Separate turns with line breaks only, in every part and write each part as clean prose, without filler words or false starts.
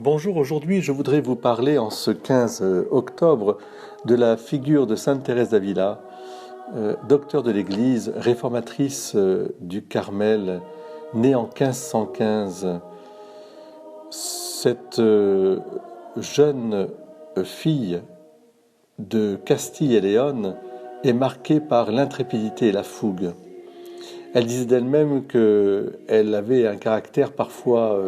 Bonjour, aujourd'hui je voudrais vous parler en ce 15 octobre de la figure de Sainte Thérèse d'Avila, docteur de l'Église, réformatrice du Carmel, née en 1515. Cette jeune fille de Castille et Léon est marquée par l'intrépidité et la fougue. Elle disait d'elle-même qu'elle avait un caractère parfois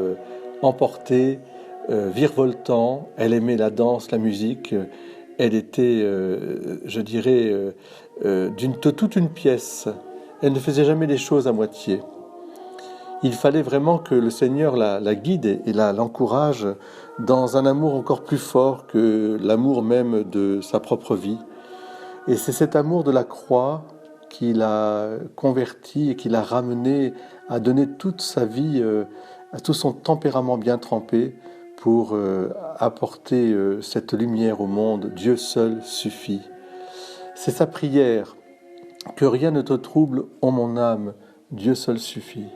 emporté, virevoltant. Elle aimait la danse, la musique. Elle était, je dirais, toute une pièce. Elle ne faisait jamais les choses à moitié. Il fallait vraiment que le Seigneur la guide et l'encourage dans un amour encore plus fort que l'amour même de sa propre vie. Et c'est cet amour de la croix qui l'a converti et qui l'a ramené à donner toute sa vie, à tout son tempérament bien trempé pour apporter cette lumière au monde. Dieu seul suffit. C'est sa prière. Que rien ne te trouble, ô mon âme, Dieu seul suffit.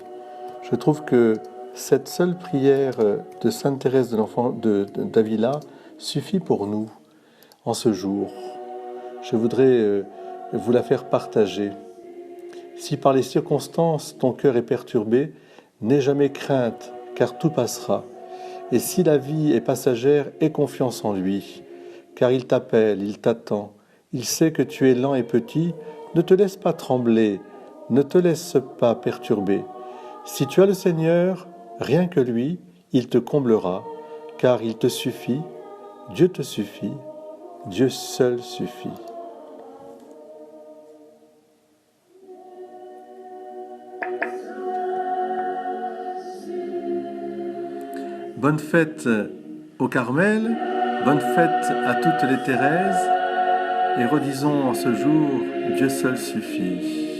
Je trouve que cette seule prière de Sainte Thérèse d'Avila suffit pour nous en ce jour. Je voudrais vous la faire partager. Si par les circonstances ton cœur est perturbé, n'aie jamais crainte, car tout passera. Et si la vie est passagère, aie confiance en lui, car il t'appelle, il t'attend. Il sait que tu es lent et petit, ne te laisse pas trembler, ne te laisse pas perturber. Si tu as le Seigneur, rien que lui, il te comblera, car il te suffit, Dieu te suffit, Dieu seul suffit. Bonne fête au Carmel, bonne fête à toutes les Thérèses, et redisons en ce jour, Dieu seul suffit.